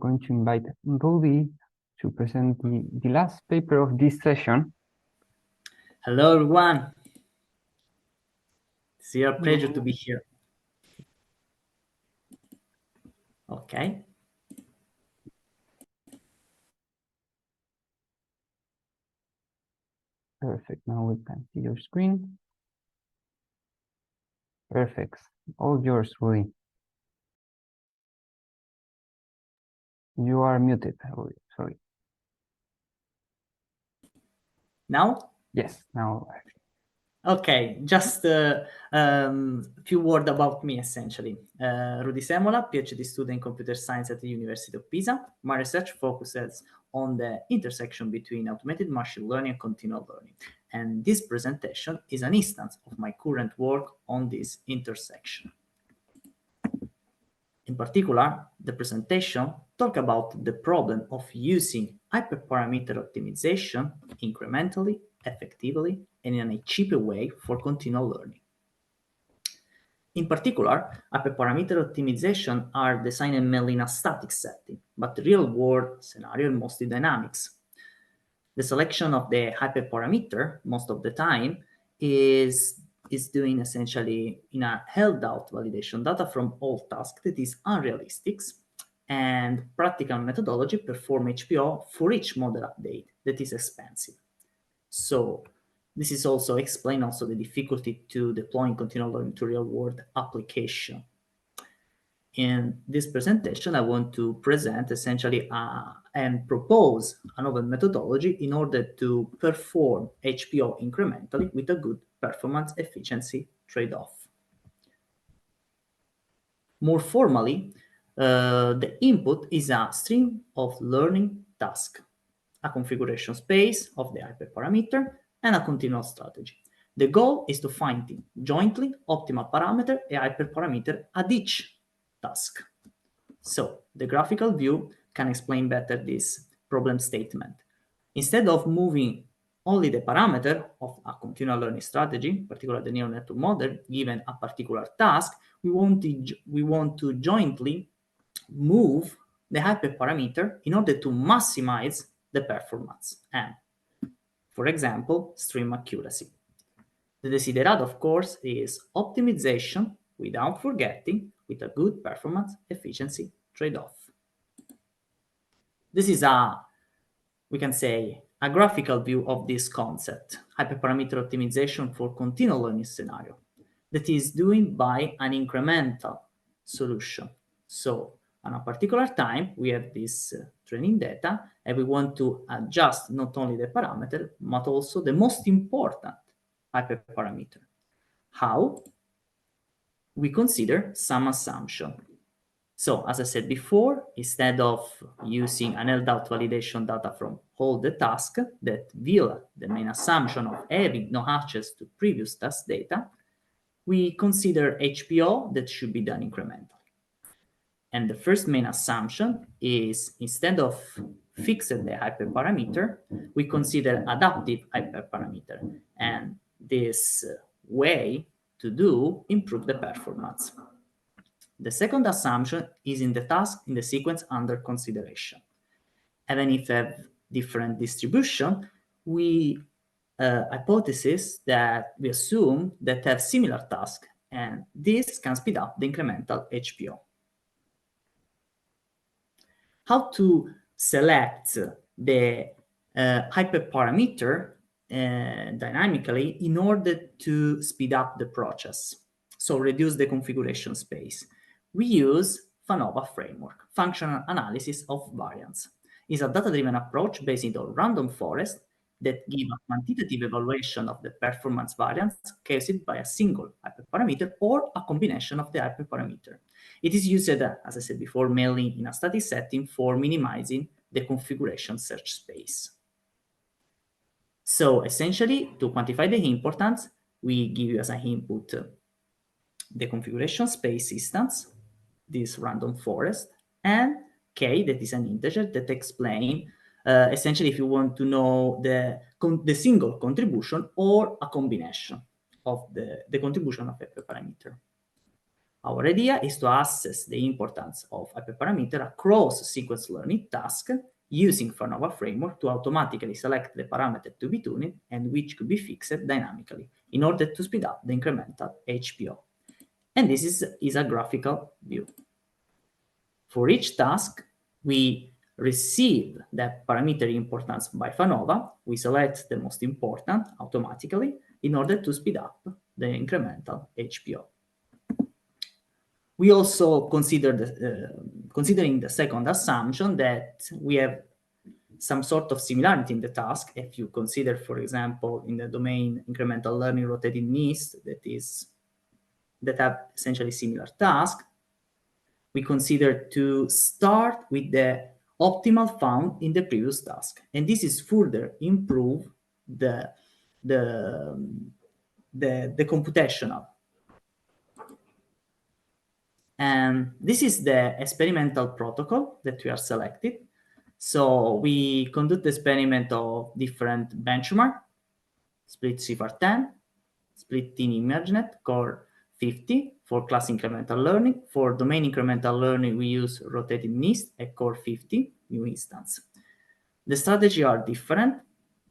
going to invite Rudy to present the last paper of this session. Hello, everyone. It's a pleasure to be here. Okay. Perfect. Now we can see your screen. Perfect. All yours, Rudy. You are muted, Rudy. Sorry. Now? Yes, now. Okay, just a few words about me, essentially. Rudy Semola, PhD student in computer science at the University of Pisa. My research focuses on the intersection between automated machine learning and continual learning. And this presentation is an instance of my current work on this intersection. In particular, the presentation talks about the problem of using hyperparameter optimization incrementally, effectively, and in a cheaper way for continual learning. In particular, hyperparameter optimization are designed mainly in a static setting, but the real-world scenario is mostly dynamics. The selection of the hyperparameter, most of the time, is doing essentially in a held out validation data from all tasks that is unrealistic, and practical methodology perform HPO for each model update that is expensive. So this is also explain also the difficulty to deploying continual learning to real world application. In this presentation, I want to present essentially and propose a novel methodology in order to perform HPO incrementally with a good performance efficiency trade-off. More formally, the input is a stream of learning task, a configuration space of the hyperparameter, and a continual strategy. The goal is to find jointly optimal parameter and hyperparameter at each task. So the graphical view can explain better this problem statement. Instead of moving only the parameter of a continual learning strategy, particularly the neural network model, given a particular task, we want to jointly move the hyperparameter in order to maximize the performance and, for example, stream accuracy. The desiderata, of course, is optimization without forgetting with a good performance efficiency trade-off. This is we can say, a graphical view of this concept, hyperparameter optimization for continual learning scenario, that is doing by an incremental solution. So on a particular time, we have this training data, and we want to adjust not only the parameter, but also the most important hyperparameter. How? We consider some assumption. So, as I said before, instead of using an held out validation data from all the tasks that viola the main assumption of having no access to previous task data, we consider HPO that should be done incrementally. And the first main assumption is instead of fixing the hyperparameter, we consider adaptive hyperparameter. And this way to do improve the performance. The second assumption is in the task in the sequence under consideration. Even if we have different distribution, we hypothesis that we assume that have similar tasks, and this can speed up the incremental HPO. How to select the hyperparameter dynamically in order to speed up the process, so reduce the configuration space. We use FANOVA framework, functional analysis of variance. It's a data-driven approach based on random forest that give a quantitative evaluation of the performance variance caused by a single hyperparameter or a combination of the hyperparameter. It is used, as I said before, mainly in a static setting for minimizing the configuration search space. So essentially, to quantify the importance, we give you as an input the configuration space instance, this random forest, and k, that is an integer that explain essentially if you want to know the single contribution or a combination of the contribution of a parameter. Our idea is to assess the importance of hyperparameter across sequence learning tasks using FANOVA framework to automatically select the parameter to be tuned and which could be fixed dynamically in order to speed up the incremental HPO. And this is a graphical view. For each task, we receive the parameter importance by FANOVA. We select the most important automatically in order to speed up the incremental HPO. We also consider considering the second assumption that we have some sort of similarity in the task. If you consider, for example, in the domain incremental learning rotating NIST that have essentially similar tasks, we consider to start with the optimal found in the previous task, and this is further improve the computational. And this is the experimental protocol that we are selected. So we conduct the experiment of different benchmark, split CIFAR10, split team ImageNet, core 50 for class incremental learning. For domain incremental learning, we use rotating NIST at core 50 new instance. The strategy are different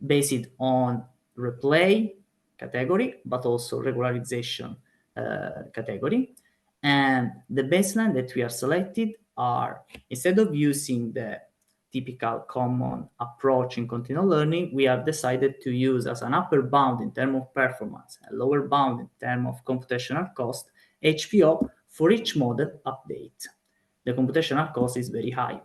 based on replay category, but also regularization category. And the baseline that we are selected are, instead of using the typical common approach in continual learning, we have decided to use as an upper bound in terms of performance, a lower bound in terms of computational cost, HPO for each model update. The computational cost is very high.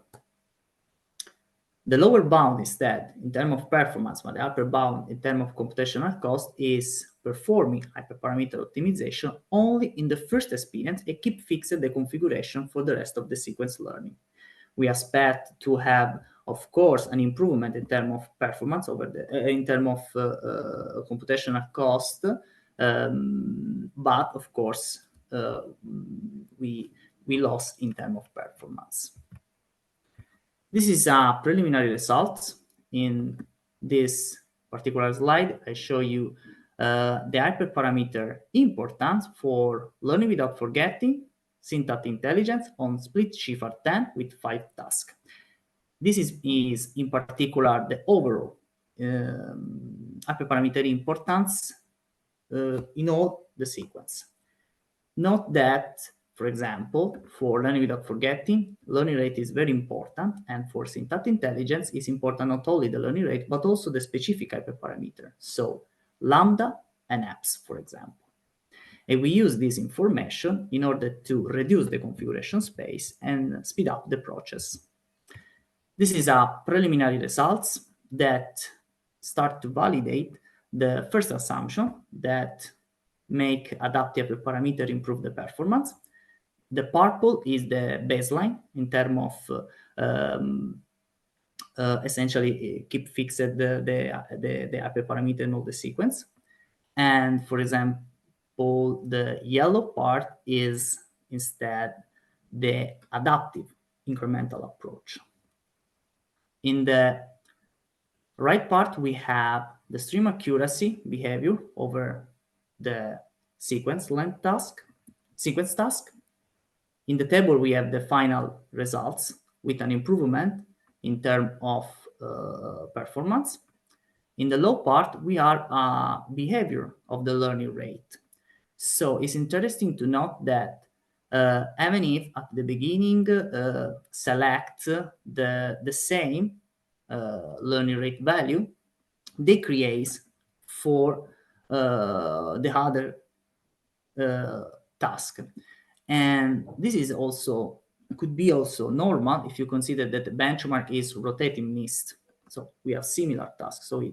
The lower bound instead, in terms of performance, but the upper bound in terms of computational cost is performing hyperparameter optimization only in the first experience and keep fixed the configuration for the rest of the sequence learning. We expect to have, of course, an improvement in terms of performance over the in terms of computational cost, but of course we lost in terms of performance. This is a preliminary result. In this particular slide, I show you the hyperparameter importance for learning without forgetting, syntactic intelligence on split CIFAR10 with 5 tasks. This is in particular the overall hyperparameter importance in all the sequence. Note that, for example, for learning without forgetting, learning rate is very important, and for syntactic intelligence is important not only the learning rate, but also the specific hyperparameter, so lambda and EPS, for example. And we use this information in order to reduce the configuration space and speed up the process. This is a preliminary results that start to validate the first assumption that make adaptive hyperparameter improve the performance. The purple is the baseline in terms of essentially keep fixed the hyperparameter in all the sequence. And for example, the yellow part is instead the adaptive incremental approach. In the right part, we have the stream accuracy behavior over the sequence task. In the table, we have the final results with an improvement in terms of performance. In the low part, we are behavior of the learning rate. So it's interesting to note that even if at the beginning select the same learning rate value, decrease for the other task. And this is also could be also normal if you consider that the benchmark is rotating NIST. So we have similar tasks. So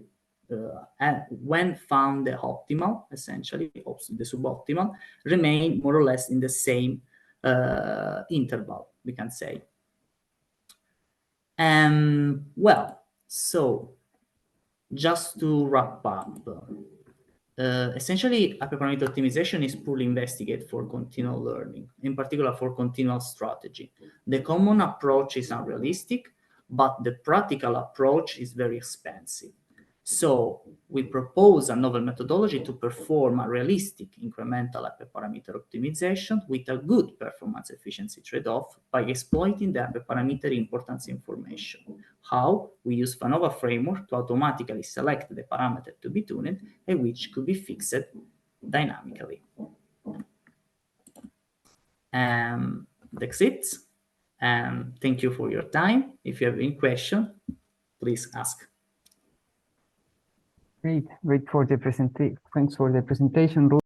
and when found the optimal, essentially the suboptimal, remain more or less in the same interval, we can say. Well, so just to wrap up, essentially, hyperparameter optimization is poorly investigated for continual learning, in particular for continual strategy. The common approach is unrealistic, but the practical approach is very expensive. So we propose a novel methodology to perform a realistic incremental hyperparameter optimization with a good performance efficiency trade-off by exploiting the hyperparameter importance information. How? We use FANOVA framework to automatically select the parameter to be tuned and which could be fixed dynamically. That's it. And thank you for your time. If you have any question, please ask. Great for the presentation. Thanks for the presentation, Rudy.